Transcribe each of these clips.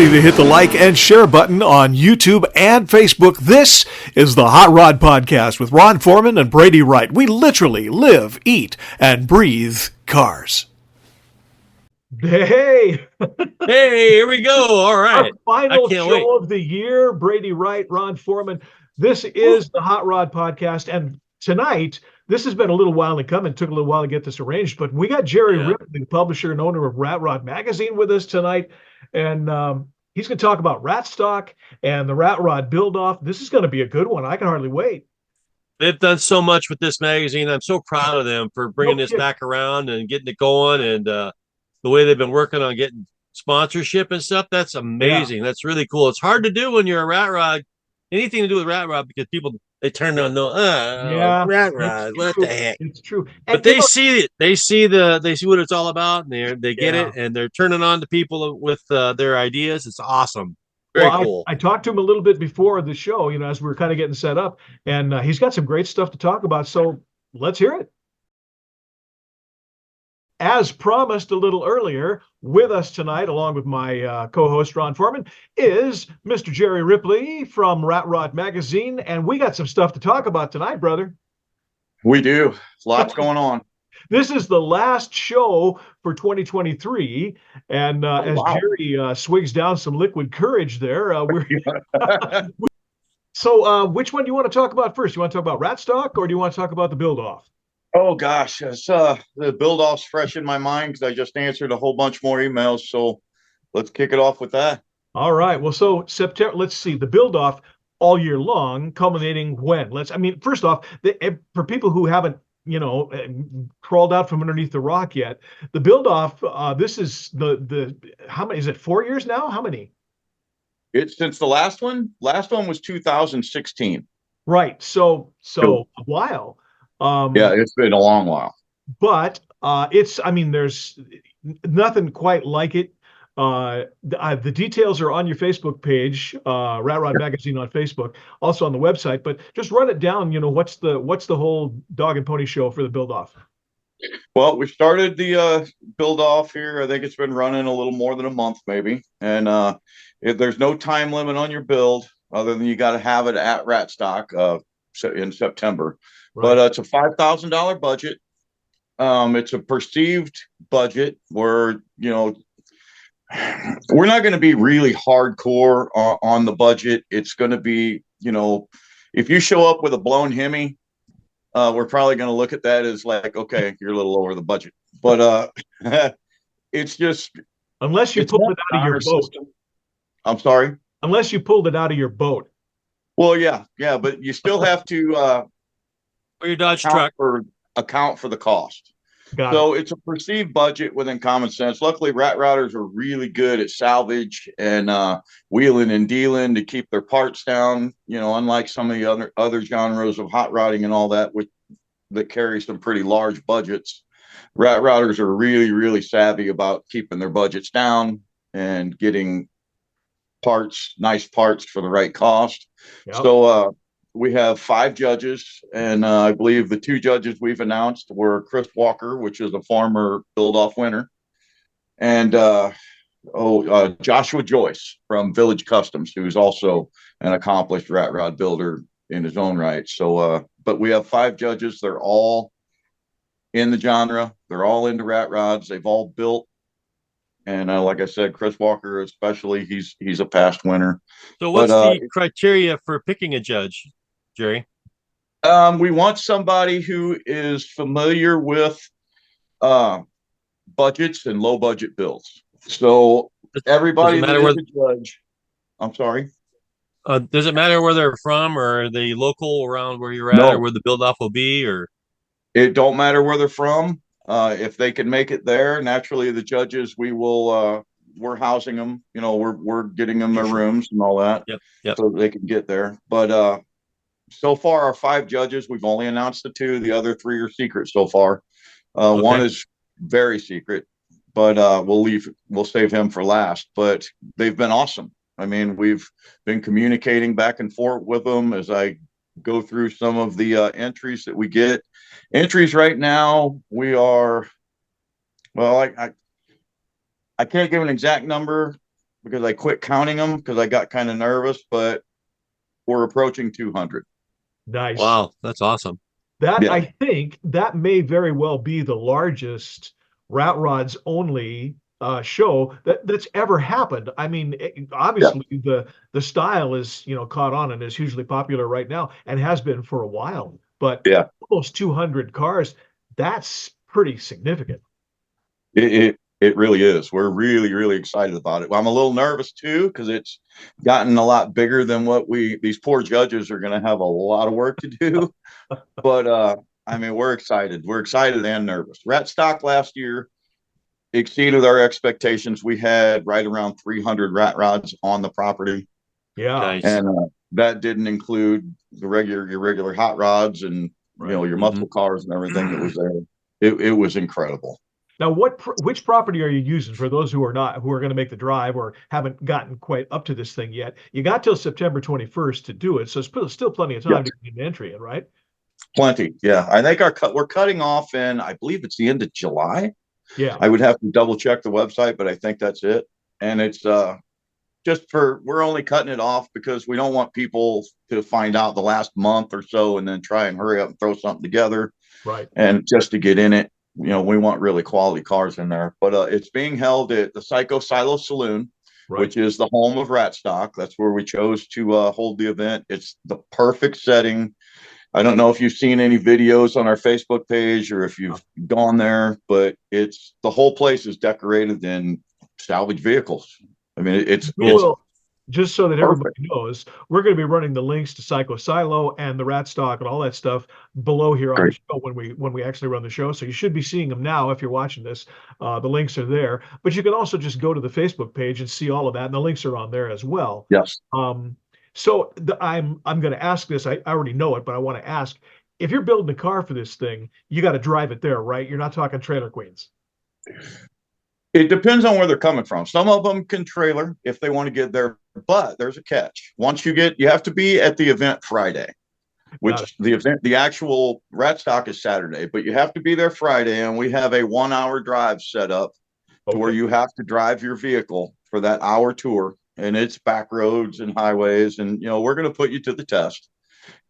you to hit the like and share button on YouTube and Facebook. This is the Hot Rod Podcast with Ron Foreman and Brady Wright. We literally live, eat, and breathe cars. Hey, Hey, here we go. All right. our final can't show wait. of the year. Brady Wright, Ron Foreman. This is the Hot Rod Podcast. And tonight, this has been a little while to come and took a little while to get this arranged, but we got Jerry Ripley, the publisher and owner of Rat Rod Magazine, with us tonight. And he's going to talk about rat stock and the Rat Rod build-off. This is going to be a good one. I can hardly wait. They've done so much with this magazine. I'm so proud of them for bringing this back around and getting it going. And the way they've been working on getting sponsorship and stuff, that's amazing. That's really cool. It's hard to do when you're a rat rod, anything to do with rat rod, because people, they turn on rat rod. What the heck? It's true. But they see it. They see what it's all about, and they get it, and they're turning on to people with their ideas. It's awesome. Very cool. I talked to him a little bit before the show, as we were kind of getting set up, and he's got some great stuff to talk about. So let's hear it. As promised a little earlier, with us tonight, along with my co-host Ron Foreman, is Mr. Jerry Ripley from Rat Rod Magazine, and we got some stuff to talk about tonight, brother. We do. Lots going on. This is the last show for 2023, and as Jerry swigs down some liquid courage there, So which one do you want to talk about first? You want to talk about rat stock, or do you want to talk about the build-off? Oh gosh, it's, the build-off's fresh in my mind because I just answered a whole bunch more emails. So let's kick it off with that. All right. Well, so September. Let's see the build-off all year long, culminating when? First off, for people who haven't crawled out from underneath the rock yet, the build-off. This is the how many? Is it 4 years now? How many? It's since the last one. Last one was 2016. Right. So cool. A while. Yeah, it's been a long while. But there's nothing quite like it. The details are on your Facebook page, Rat Rod Magazine on Facebook, also on the website. But just run it down. What's the whole dog and pony show for the build-off? Well, we started the build-off here. I think it's been running a little more than a month, maybe. And there's no time limit on your build, other than you got to have it at Rat Stock in September. Right. But it's a $5,000 budget. It's a perceived budget where, we're not going to be really hardcore on the budget. It's going to be, if you show up with a blown Hemi, we're probably going to look at that as like, okay, you're a little over the budget. But it's just. Unless you pulled it out of your boat. I'm sorry? Unless you pulled it out of your boat. Well, yeah, but you still have to. For your Dodge truck, account for the cost. It's a perceived budget within common sense. Luckily, rat routers are really good at salvage and wheeling and dealing to keep their parts down. Unlike some of the other genres of hot rodding and all that, that carry some pretty large budgets. Rat routers are really, really savvy about keeping their budgets down and getting nice parts for the right cost. Yep. So we have 5 judges, and I believe the 2 judges we've announced were Chris Walker, which is a former build-off winner, and Joshua Joyce from Village Customs, who's also an accomplished rat rod builder in his own right. So, but we have 5 judges. They're all in the genre. They're all into rat rods. They've all built. And like I said, Chris Walker, especially, he's a past winner. So what's the criteria for picking a judge, Jerry? We want somebody who is familiar with budgets and low budget builds. So everybody that is a judge. I'm sorry. Does it matter where they're from, or are they local around where you're at, or where the build-off will be, or? It don't matter where they're from. If they can make it there, naturally the judges, we're housing them. We're getting them their rooms and all that, so they can get there. But so far, our 5 judges, we've only announced the 2. The other 3 are secret so far. One is very secret, but we'll save him for last. But they've been awesome. I mean, we've been communicating back and forth with them as I go through some of the entries that we get. Entries right now, we are, well, I can't give an exact number because I quit counting them because I got kind of nervous, but we're approaching 200. Nice. Wow, that's awesome. I think that may very well be the largest Rat Rods only show that's ever happened. I mean, obviously the style is, caught on and is hugely popular right now and has been for a while. But almost 200 cars, that's pretty significant. It really is. We're really, really excited about it. Well, I'm a little nervous too because it's gotten a lot bigger than what these poor judges are going to have a lot of work to do. But I mean, we're excited. We're excited and nervous. Rat stock last year exceeded our expectations. We had right around 300 rat rods on the property. Yeah, nice. And that didn't include your regular hot rods and your muscle cars and everything that was there. It was incredible. Now, which property are you using for those who are going to make the drive or haven't gotten quite up to this thing yet? You got till September 21st to do it, so it's still plenty of time to get an entry in, right? Plenty, yeah. I think we're cutting off in, I believe it's the end of July. Yeah, I would have to double check the website, but I think that's it. And it's we're only cutting it off because we don't want people to find out the last month or so and then try and hurry up and throw something together. Right. And just to get in it, we want really quality cars in there. But it's being held at the Psycho Silo Saloon, which is the home of Rat Stock. That's where we chose to hold the event. It's the perfect setting. I don't know if you've seen any videos on our Facebook page or if you've gone there, but the whole place is decorated in salvage vehicles. I mean, it's just so that everybody knows, we're going to be running the links to Psycho Silo and the Rat Stock and all that stuff below here on the show when we actually run the show. So you should be seeing them now if you're watching this. The links are there, but you can also just go to the Facebook page and see all of that, and the links are on there as well. Yes. So I'm going to ask this. I already know it, but I want to ask: if you're building a car for this thing, you got to drive it there, right? You're not talking trailer queens. It depends on where they're coming from. Some of them can trailer if they want to get there, but there's a catch. Once you have to be at the event Friday, which the actual Rat Stock is Saturday, but you have to be there Friday, and we have a 1 hour drive set up to where you have to drive your vehicle for that hour tour, and it's back roads and highways, and we're going to put you to the test,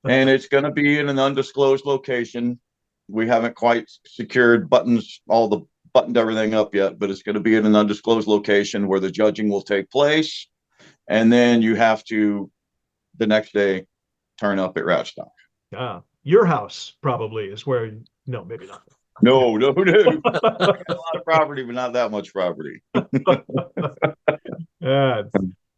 and it's going to be in an undisclosed location. We haven't quite secured buttoned everything up yet, but it's going to be in an undisclosed location where the judging will take place. And then you have to, the next day, turn up at Rat Stock. Your house probably is where, no, maybe not. No. I got a lot of property, but not that much property.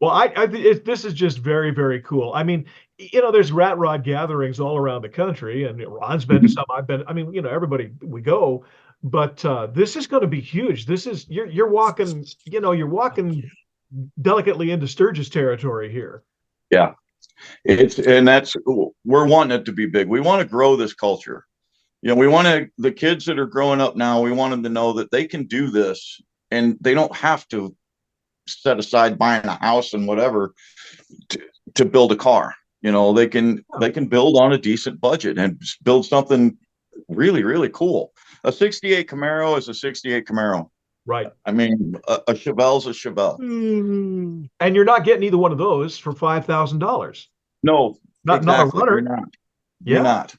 Well, this is just very, very cool. I mean, there's rat rod gatherings all around the country, and Ron's been to some. I've been. I mean, everybody we go, but this is going to be huge. This is you're walking. You're walking delicately into Sturgis territory here. Yeah, we're wanting it to be big. We want to grow this culture. We want the kids that are growing up now. We want them to know that they can do this, and they don't have to set aside buying a house and whatever to build a car. They can build on a decent budget and build something really, really cool. A 68 Camaro is a 68 Camaro. Right. I mean, a Chevelle's a Chevelle. And you're not getting either one of those for $5,000. No, not a runner. You're not.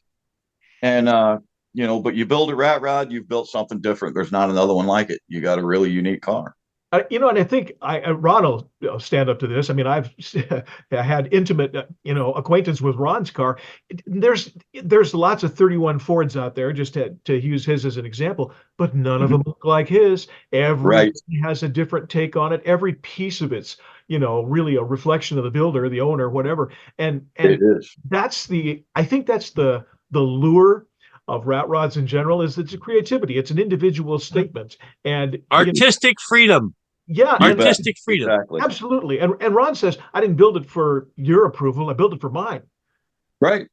And but you build a rat rod, you've built something different. There's not another one like it. You got a really unique car. And I think Ron will stand up to this. I mean, I've had intimate, acquaintance with Ron's car. There's lots of 31 Fords out there, just to use his as an example, but none of them look like his. Every has a different take on it. Every piece of it's, really a reflection of the builder, the owner, whatever. And it is. I think that's the lure of rat rods in general, is it's a creativity. It's an individual statement and artistic freedom. Yeah, artistic freedom. Exactly. Absolutely. And Ron says, I didn't build it for your approval. I built it for mine. Right.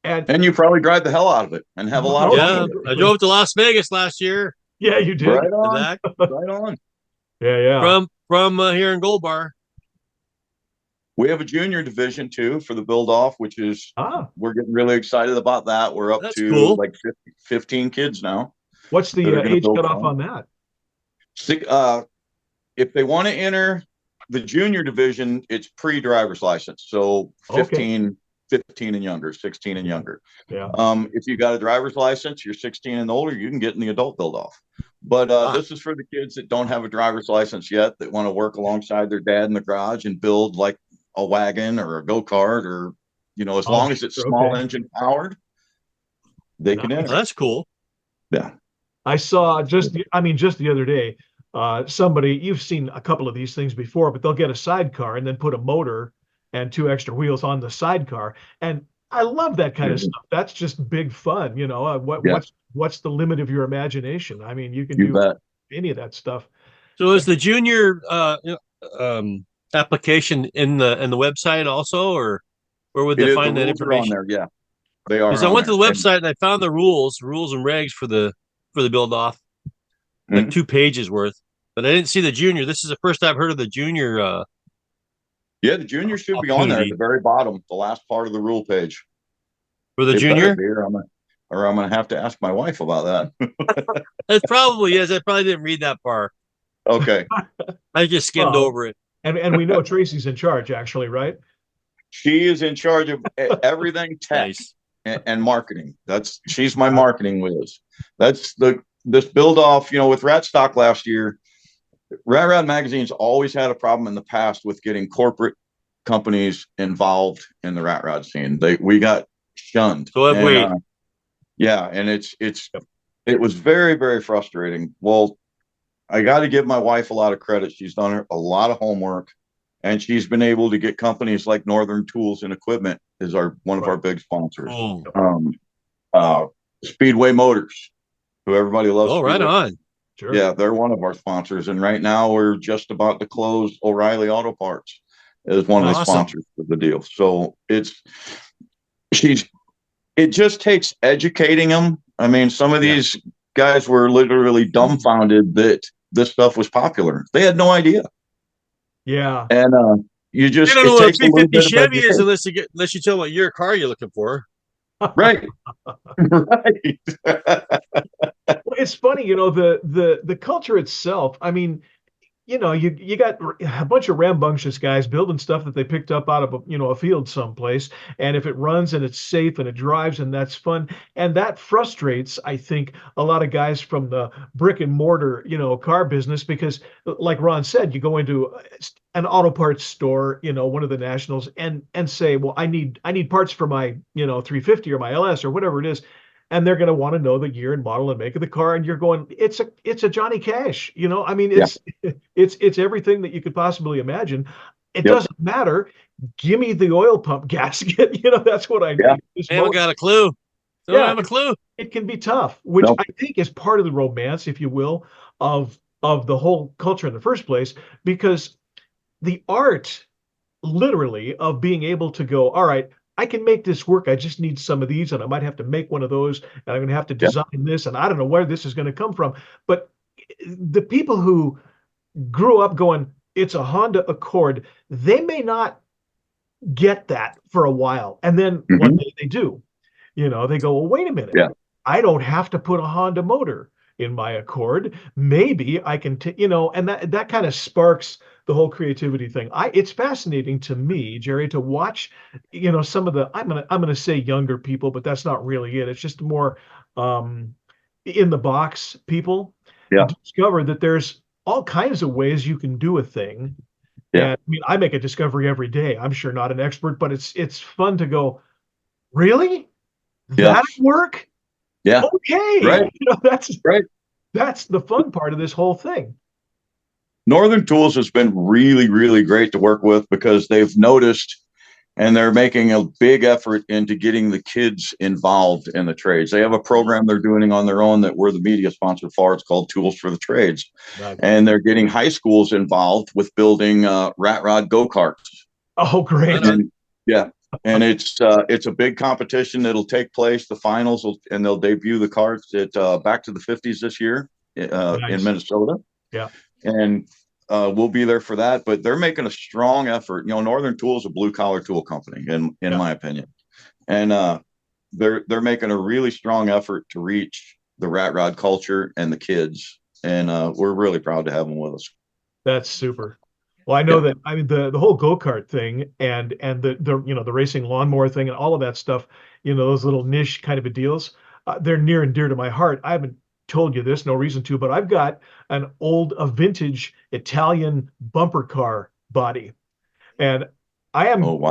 And you probably drive the hell out of it and have a lot of fun. I drove to Las Vegas last year. Yeah, you did. Right on. Right on. Yeah. From here in Gold Bar. We have a junior division too for the build off, which is we're getting really excited about that. We're up to like 15 kids now. What's the age cutoff on that? If they want to enter the junior division, it's pre-driver's license. So 15 and younger, 16 and younger. Yeah. If you got a driver's license, you're 16 and older, you can get in the adult build off. But this is for the kids that don't have a driver's license yet, that want to work alongside their dad in the garage and build like a wagon or a go-kart, or, as long as it's small engine powered, they can enter. That's cool. Yeah. I saw just the other day, somebody, you've seen a couple of these things before, but they'll get a sidecar and then put a motor and 2 extra wheels on the sidecar. And I love that kind of stuff. That's just big fun. What's the limit of your imagination? I mean, you can do any of that stuff. So is the junior application in the website also, or where would they find that information? On there, yeah, they are. Because I went to the website and I found the rules and regs for the build off, like 2 pages worth, but I didn't see the junior. This is the first I've heard of the junior. Yeah, the junior should be on there at the very bottom, the last part of the rule page. For the junior? I'm going to have to ask my wife about that. It probably is. I probably didn't read that far. Okay. I just skimmed over it. And we know Tracy's in charge, actually, right? She is in charge of everything tech and marketing. She's my marketing whiz. That's this build off, with Rat Stock last year. Rat Rod Magazine's always had a problem in the past with getting corporate companies involved in the rat rod scene. We got shunned. So have we. Yeah, and it was very, very frustrating. Well, I got to give my wife a lot of credit. She's done a lot of homework, and she's been able to get companies like Northern Tools and Equipment is one of our big sponsors. Speedway Motors, who everybody loves. Oh, right on. Sure. Yeah, they're one of our sponsors, and right now we're just about to close O'Reilly Auto Parts as one of the sponsors of the deal. So it just takes educating them. I mean, some of these guys were literally dumbfounded that this stuff was popular. They had no idea. Yeah, and you don't know what a 350 Chevy is unless you tell them what year car you're looking for. Right. Right. It's funny, the culture itself. I mean, you got a bunch of rambunctious guys building stuff that they picked up out of a field someplace, and if it runs and it's safe and it drives and that's fun, and that frustrates, I think, a lot of guys from the brick and mortar car business, because like Ron said, you go into an auto parts store, one of the nationals, and say, well, I need parts for my 350 or my LS or whatever it is. And they're going to want to know the year and model and make of the car, and you're going, it's a Johnny Cash, I mean, it's everything that you could possibly imagine. It doesn't matter. Give me the oil pump gasket. That's what I need. I haven't got a clue. Don't have a clue. It can be tough, which I think is part of the romance, if you will, of the whole culture in the first place, because the art, literally, of being able to go, all right, I can make this work. I just need some of these, and I might have to make one of those, and I'm going to have to design this, and I don't know where this is going to come from. But the people who grew up going, it's a Honda Accord, they may not get that for a while. And then one day they do. They go, well, wait a minute. Yeah. I don't have to put a Honda motor in my Accord. Maybe I can, and that kind of sparks the whole creativity thing. It's fascinating to me, Jerry, to watch, some of the, I'm gonna say younger people, but that's not really it. It's just more in the box people discover that there's all kinds of ways you can do a thing. Yeah. And, I mean, I make a discovery every day. I'm sure not an expert, but it's fun to go, really? That'd work? Yeah. Okay. Right. That's right. That's the fun part of this whole thing. Northern Tools has been really, really great to work with, because they've noticed, and they're making a big effort into getting the kids involved in the trades. They have a program they're doing on their own that we're the media sponsor for. It's called Tools for the Trades. Nice. And they're getting high schools involved with building rat rod go-karts. Oh, great. And, and it's a big competition that'll take place. The finals and they'll debut the karts at Back to the 50s this year in Minnesota. Yeah. And we'll be there for that, but they're making a strong effort. Northern Tool is a blue collar tool company, in my opinion, and they're making a really strong effort to reach the rat rod culture and the kids, and we're really proud to have them with us. That's super. Well, I know that. I mean, the whole go-kart thing and the the racing lawnmower thing and all of that stuff, those little niche kind of a deals, they're near and dear to my heart. I haven't told you this, no reason to, but I've got a vintage Italian bumper car body, and I Oh am wow.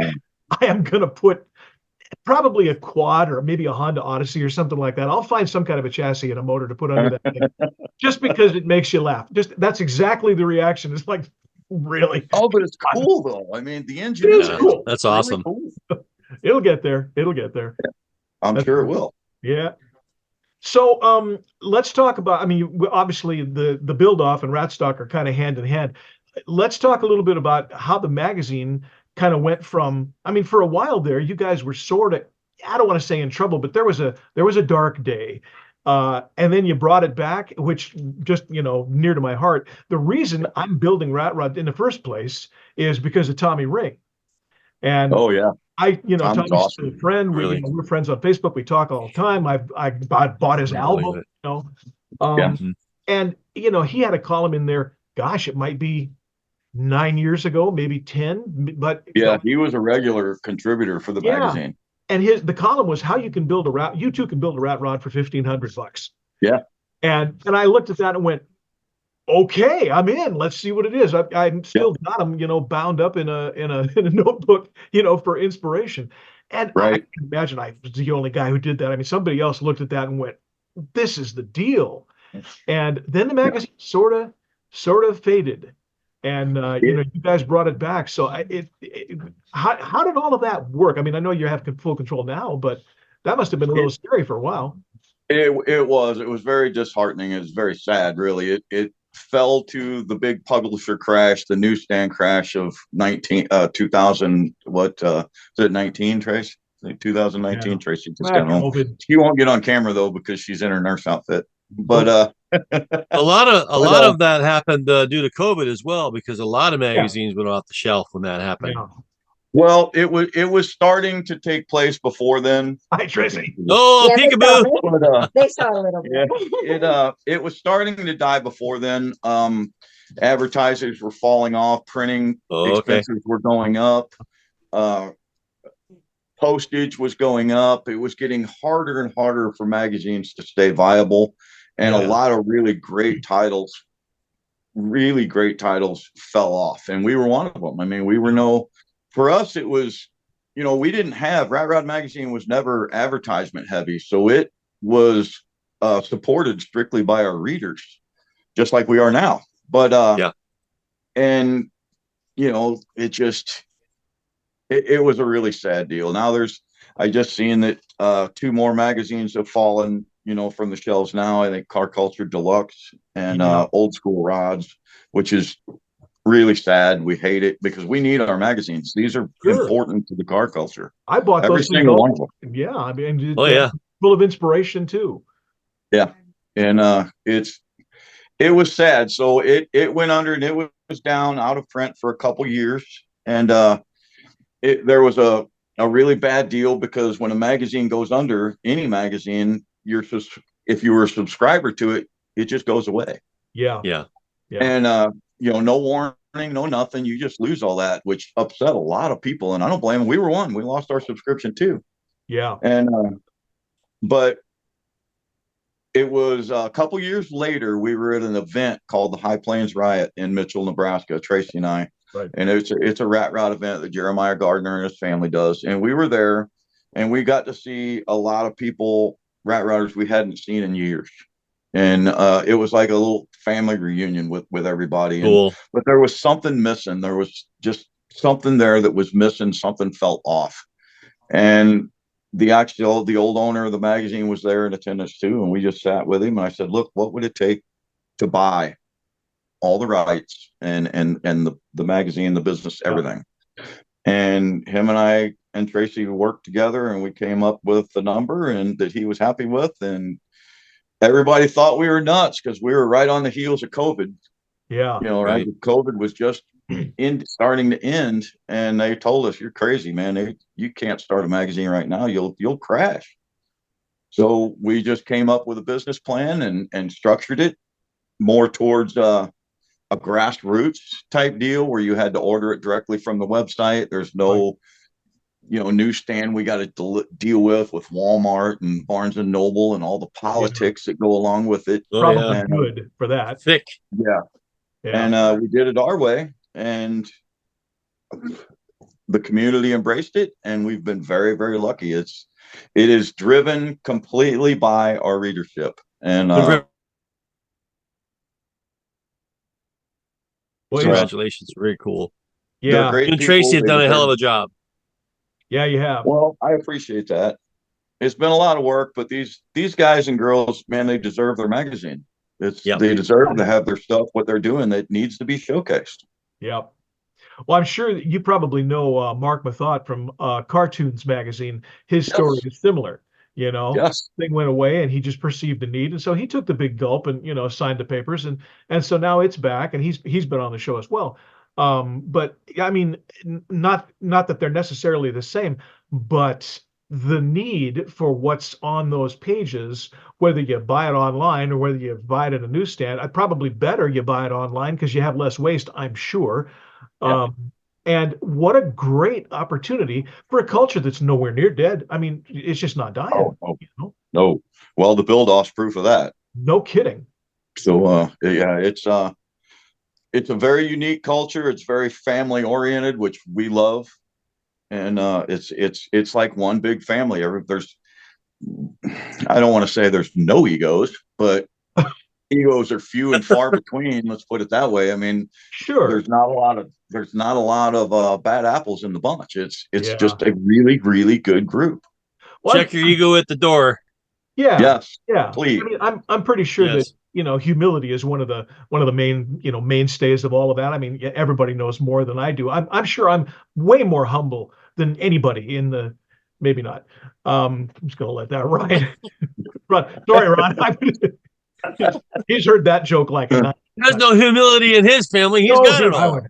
I am gonna put probably a quad or maybe a Honda Odyssey or something like that. I'll find some kind of a chassis and a motor to put under that thing, just because it makes you laugh. Just that's exactly the reaction. It's like, really? Oh, but it's cool though. I mean, the It is engineering is cool. That's really awesome. cool. It'll get there. It'll get there. I'm That's sure it will. Yeah. So let's talk about. I mean, obviously the build off and Ratstock are kind of hand in hand. Let's talk a little bit about how the magazine kind of went from. I mean, for a while there, you guys were sort of. I don't want to say in trouble, but there was a dark day. And then you brought it back, which just near to my heart. The reason I'm building Rat Rod in the first place is because of Tommy Ring. And Oh yeah. Tom's Tommy's still awesome. a friend. Really? We're friends on Facebook. We talk all the time. I bought his I believe album, it. Yeah. um, and he had a column in there. Gosh, it might be 9 years ago, maybe 10. But Yeah, he was a regular contributor for the yeah, magazine. and the column was how you can build a rat. You too can build a rat rod for $1,500. Yeah. And I looked at that and went, okay, I'm in. Let's see what it is. I'm still got them, bound up in a notebook, for inspiration. And I Right. can imagine I was the only guy who did that. I mean, somebody else looked at that and went, "This is the deal." And then the Yeah. magazine sort of faded, and Yeah. you guys brought it back. So how did all of that work? I mean, I know you have full control now, but that must have been a little scary for a while. It was very disheartening. It was very sad, really. It fell to the big publisher crash, the newsstand crash of 2000. What is it? 19, Trace? 2019. Yeah. Tracy just got home. COVID. She won't get on camera though because she's in her nurse outfit. But A lot of that happened due to COVID as well, because a lot of magazines went off the shelf when that happened. Yeah. well, it was starting to take place before then. Hi, Tracy. Oh, Yeah, peekaboo! But, they saw a little yeah, bit. it was starting to die before then. Advertisers were falling off, printing Oh, okay. expenses were going up, postage was going up. It was getting harder and harder for magazines to stay viable, and a lot of really great titles fell off, and we were one of them. I mean, for us, it was, we didn't have Rat Rod magazine was never advertisement heavy, so it was supported strictly by our readers, just like we are now. But and it was a really sad deal. Now I just seen that 2 more magazines have fallen, from the shelves now. I think Car Culture Deluxe and Old School Rods, which is really sad. We hate it because we need our magazines. These are important to the car culture. I bought every those single one of them. Yeah, I mean, yeah, full of inspiration too. Yeah, and it was sad. So it went under, and it was down out of print for a couple years, and there was a really bad deal, because when a magazine goes under, any magazine, if you were a subscriber to it, it just goes away. yeah. And no warning, no nothing. You just lose all that, which upset a lot of people, and I don't blame them. We were one. We lost our subscription too. Yeah. And but it was a couple years later, we were at an event called the High Plains Riot in Mitchell, Nebraska, Tracy and I. Right. And it's a rat rod event that Jeremiah Gardner and his family does. And we were there, and we got to see a lot of people, rat rodders we hadn't seen in years. And it was like a little family reunion with everybody. Cool. But there was something missing. There was just something there that was missing. Something felt off. And the old owner of the magazine was there in attendance too. And we just sat with him. And I said, look, what would it take to buy all the rights and the magazine, the business, everything? And him and I and Tracy worked together, and we came up with the number and that he was happy with. And everybody thought we were nuts because we were right on the heels of COVID. Yeah. Right. COVID was just starting to end, and they told us, you're crazy, man. You can't start a magazine right now. You'll crash. So we just came up with a business plan and structured it more towards a grassroots type deal where you had to order it directly from the website. There's no, newsstand we got to deal with Walmart and Barnes and Noble and all the politics that go along with it. Probably good for that. Thick. Yeah. And we did it our way, and the community embraced it, and we've been very, very lucky. It is driven completely by our readership. And congratulations. Very cool. Yeah. You and Tracy have done a hell of a job. Yeah, you have. Well, I appreciate that. It's been a lot of work, but these guys and girls, man, they deserve their magazine. They deserve to have their stuff, what they're doing, that needs to be showcased. Yep. Well, I'm sure you probably know Mark Mathot from Cartoons Magazine. His story is similar. Thing went away, and he just perceived the need, and so he took the big gulp and signed the papers, and so now it's back, and he's been on the show as well. But I mean, not that they're necessarily the same, but the need for what's on those pages, whether you buy it online or whether you buy it at a newsstand, probably better you buy it online because you have less waste, I'm sure. Yeah. And what a great opportunity for a culture that's nowhere near dead. I mean, it's just not dying. No. Well, the build-off's proof of that. No kidding. So, it's a very unique culture. It's very family oriented, which we love. And it's like one big family. I don't want to say there's no egos, but egos are few and far between. Let's put it that way. I mean, sure, there's not a lot of bad apples in the bunch. It's just a really, really good group. Well, check your ego at the door. Yeah. Yes. Yeah. Please. I mean, I'm pretty sure that humility is one of the main mainstays of all of that. I mean, everybody knows more than I do. I'm sure I'm way more humble than anybody in the. Maybe not. I'm just gonna let that ride. Sorry, Ron. He's heard that joke like a. There's no humility in his family. He's got it all.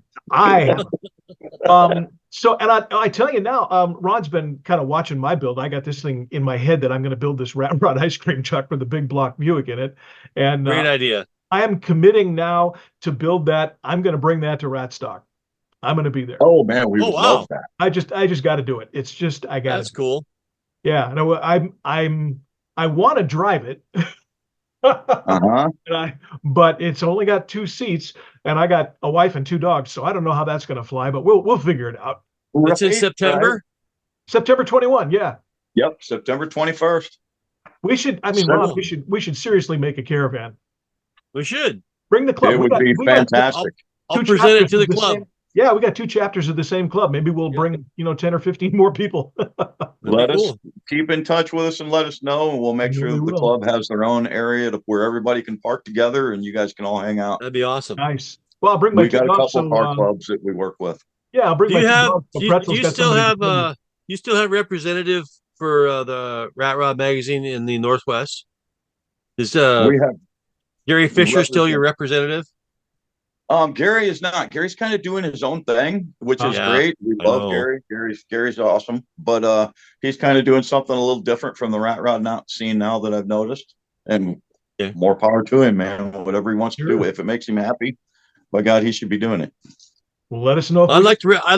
So, and I tell you now, Ron's been kind of watching my build. I got this thing in my head that I'm going to build this Rat Rod ice cream truck with a big block Buick in it. And great idea. I am committing now to build that. I'm going to bring that to Ratstock. I'm going to be there. Oh man, we would love that. I just got to do it. It's just I got. That's cool. Yeah, no, I want to drive it. But it's only got 2 seats, and I got a wife and 2 dogs, so I don't know how that's going to fly, but we'll figure it out. It's in September. Right? September 21. Yeah. Yep, September 21st. We should. I mean, Ron, we should seriously make a caravan. We should bring the club. It would be fantastic. I'll present it to the club. Yeah, we got 2 chapters of the same club. Maybe we'll bring 10 or 15 more people. Let us keep in touch with us and let us know, and we'll make sure that the club has their own area where everybody can park together and you guys can all hang out. That'd be awesome. Nice. Well, I'll bring my. We got a couple car clubs that we work with. Yeah, I'll bring my. Do you still have representative for the Rat Rod magazine in the Northwest? Is we have Gary Fisher still your representative? Gary is not. Gary's kind of doing his own thing, which is great. We love Gary. Gary's awesome, but he's kind of doing something a little different from the Rat Rod scene now that I've noticed. And more power to him, man. Whatever he wants to do, if it makes him happy, by God, he should be doing it. Well, let us know. I'd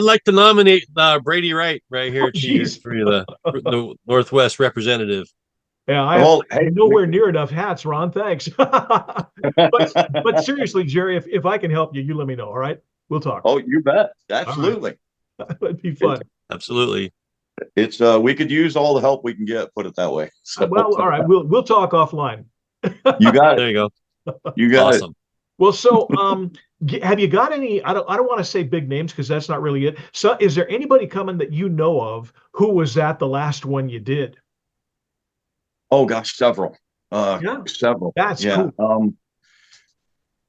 like to nominate Brady Wright right here for the Northwest representative. Yeah, I'm nowhere near enough hats, Ron. Thanks. but seriously, Jerry, if I can help you, you let me know. All right, we'll talk. Oh, you bet. Absolutely. Right. That'd be fun. Absolutely. It's we could use all the help we can get. Put it that way. So. Well, all right. We'll talk offline. You got it. There you go. You got awesome. it. Well, so have you got any? I don't want to say big names because that's not really it. So, is there anybody coming that you know of who was at the last one you did? Oh gosh, several. Several. That's cool.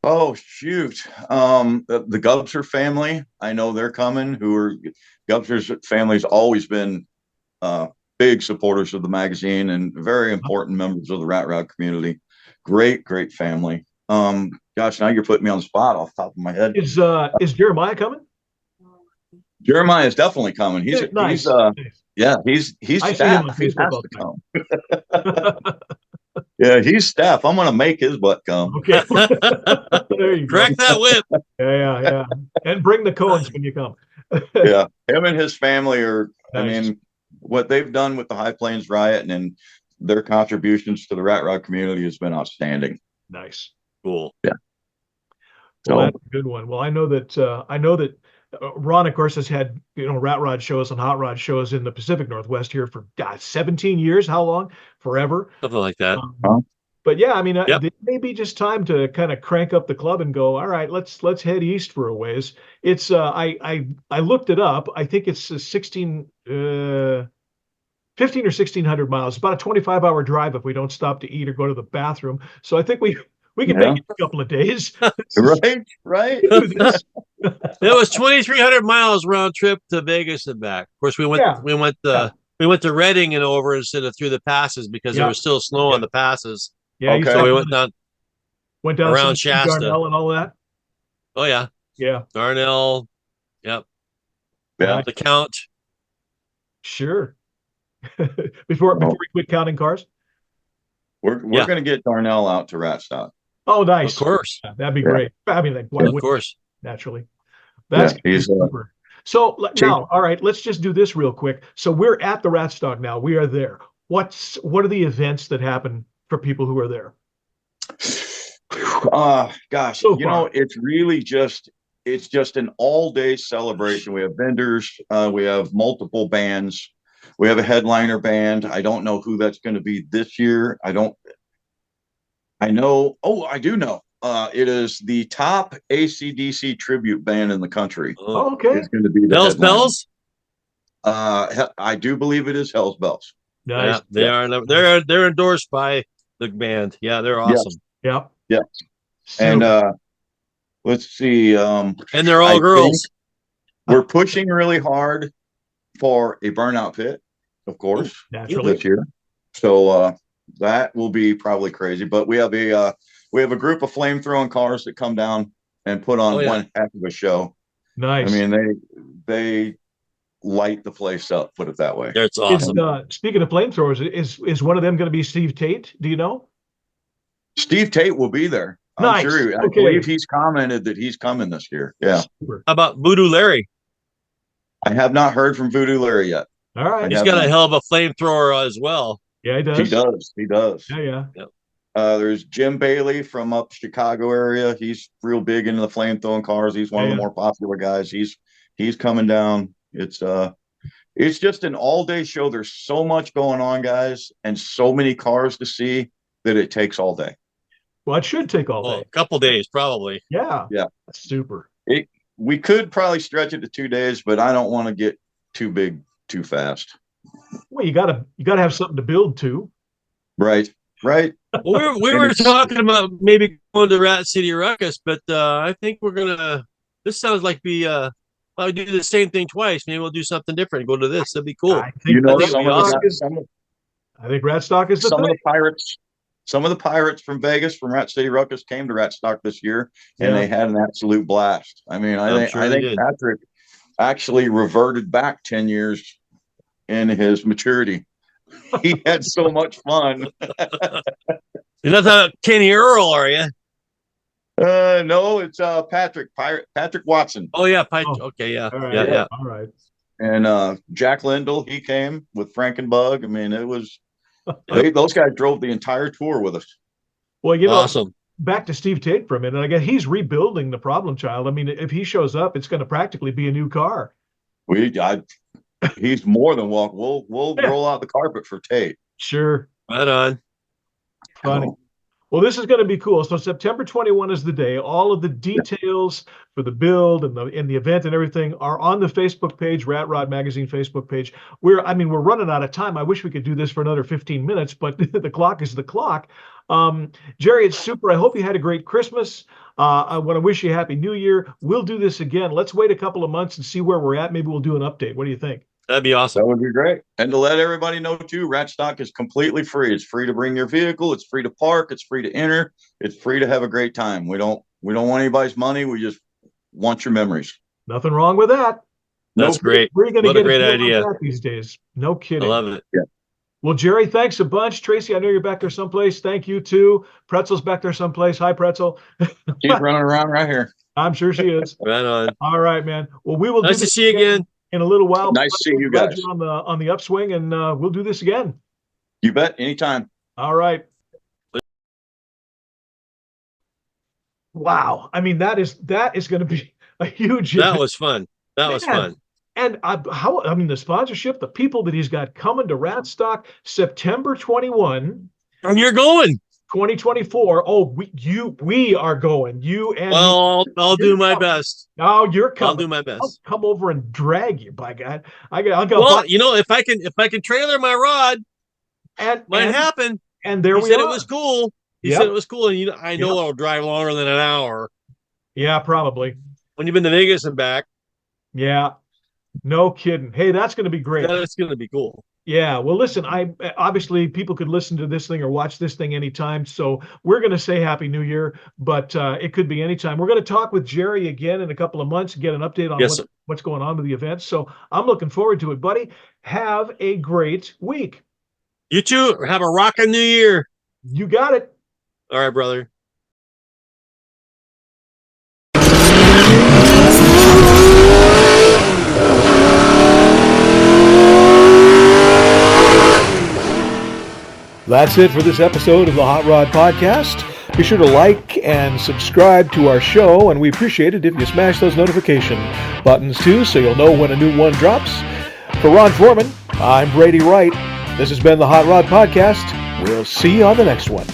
Oh shoot. The Gubser family. I know they're coming. Gubser's family's always been big supporters of the magazine and very important members of the Rat Rod community. Great family. Gosh, now you're putting me on the spot off the top of my head. Is Jeremiah coming? Jeremiah is definitely coming. He's nice. He's staff. He has to come. Yeah, he's staff. I'm going to make his butt come. Okay. There you Crack go. that whip. Yeah. And bring the cones when you come. Yeah. Him and his family are, Nice. I mean, what they've done with the High Plains Riot and their contributions to the rat rod community has been outstanding. Nice. Cool. Yeah. Well, that's a good one. Well, I know that Ron, of course, has had, rat rod shows and hot rod shows in the Pacific Northwest here for 17 years. How long? Forever. Something like that. But yeah, I mean, Yep. it may be just time to kind of crank up the club and go, all right, let's head east for a ways. It's I looked it up. I think it's 15 or 1600 miles. About a 25-hour drive if we don't stop to eat or go to the bathroom. So I think we can make it a couple of days. Right. It was 2,300 miles round trip to Vegas and back. Of course, we went to Redding and over instead of through the passes because there was still snow on the passes. Yeah. Okay. So we went down around Shasta. Darnell and all that. Oh yeah. Yeah. Darnell. Yep. Yeah. The Count. Sure. before we quit counting cars. We're going to get Darnell out to Ratstock. Oh, nice. Of course. Yeah, that'd be great. I mean, like, of course. Naturally. That's super. So now, all right, let's just do this real quick. So we're at the Ratstock now. We are there. What are the events that happen for people who are there? Gosh, it's really just an all-day celebration. We have vendors, we have multiple bands, we have a headliner band. I don't know who that's going to be this year. I do know. It is the top AC/DC tribute band in the country. Oh, okay. It's going to be the Hell's Bells. I do believe it is Hell's Bells. Nice. Yeah, they're endorsed by the band. Yeah, they're awesome. Yeah. And let's see. And they're all girls. We're pushing really hard for a burnout pit, of course, naturally this year. So that will be probably crazy. But we have a group of flamethrowing cars that come down and put on one heck of a show. Nice. I mean, they light the place up. Put it that way. It's awesome. Speaking of flamethrowers, is one of them going to be Steve Tate? Do you know? Steve Tate will be there. Nice. I'm sure. I believe he's commented that he's coming this year. Yeah. Super. How about Voodoo Larry? I have not heard from Voodoo Larry yet. All right. He's got a hell of a flamethrower as well. Yeah, he does. He does. Yeah. There's Jim Bailey from up Chicago area. He's real big into the flamethrowing cars. He's one of the more popular guys. He's coming down. It's just an all-day show. There's so much going on, guys, and so many cars to see that it takes all day. Well, it should take all day. A couple days, probably. Yeah. That's super. We could probably stretch it to 2 days, but I don't want to get too big too fast. Well, you gotta have something to build to. Right. Well, we were talking about maybe going to Rat City Ruckus, but I think we're gonna. This sounds like we do the same thing twice. Maybe we'll do something different. Go to this. That'd be cool. I think Ratstock is some of the pirates. Some of the pirates from Vegas, from Rat City Ruckus, came to Ratstock this year, and they had an absolute blast. I mean, I think Patrick actually reverted back 10 years in his maturity. He had so much fun. You're not talking Kenny Earl, are you? No, it's Patrick Watson. Oh yeah, okay, yeah, yeah. All right. And Jack Lindell, he came with Frankenbug. I mean, it was those guys drove the entire tour with us. Well, awesome. Back to Steve Tate for a minute. I guess he's rebuilding the Problem Child. I mean, if he shows up, it's going to practically be a new car. He's more than welcome. We'll roll out the carpet for Tate. Sure. Right on. Funny. Well, this is going to be cool. So September 21 is the day. All of the details for the build and the event and everything are on the Facebook page, Rat Rod Magazine Facebook page. We're running out of time. I wish we could do this for another 15 minutes, but the clock is the clock. Jerry, it's super. I hope you had a great Christmas. I want to wish you a Happy New Year. We'll do this again. Let's wait a couple of months and see where we're at. Maybe we'll do an update. What do you think? That'd be awesome. That would be great. And to let everybody know too, Ratstock is completely free. It's free to bring your vehicle. It's free to park. It's free to enter. It's free to have a great time. We don't want anybody's money. We just want your memories. Nothing wrong with that. That's great. We're going to get a great idea these days. No kidding. I love it. Yeah. Well, Jerry, thanks a bunch. Tracy, I know you're back there someplace. Thank you too. Pretzel's back there someplace. Hi, Pretzel. She's running around right here. I'm sure she is. Right on. All right, man. Well, we will. Nice to see you again in a little while. Nice to see you guys on the upswing, and we'll do this again. You bet. Anytime. All right. Wow. I mean, that is going to be a huge. That was fun. That was fun. And the sponsorship, the people that he's got coming to Ratstock, September 21. And you're going. 2024. Oh, we are going. You and well, I'll do my best. Oh, you're coming. I'll do my best. I'll come over and drag you. By God, I'll go. Well, if I can trailer my rod, might happen. And there he said it was cool. He said it was cool, and I know it'll drive longer than an hour. Yeah, probably. When you've been to Vegas and back. Yeah. No kidding. Hey, that's going to be great. That's going to be cool. Yeah. Well, listen, obviously people could listen to this thing or watch this thing anytime. So we're going to say Happy New Year, but it could be anytime. We're going to talk with Jerry again in a couple of months, get an update on what's going on with the event. So I'm looking forward to it, buddy. Have a great week. You too. Have a rockin' New Year. You got it. All right, brother. That's it for this episode of the Hot Rod Podcast. Be sure to like and subscribe to our show, and we appreciate it if you smash those notification buttons too, so you'll know when a new one drops. For Ron Foreman, I'm Brady Wright. This has been the Hot Rod Podcast. We'll see you on the next one.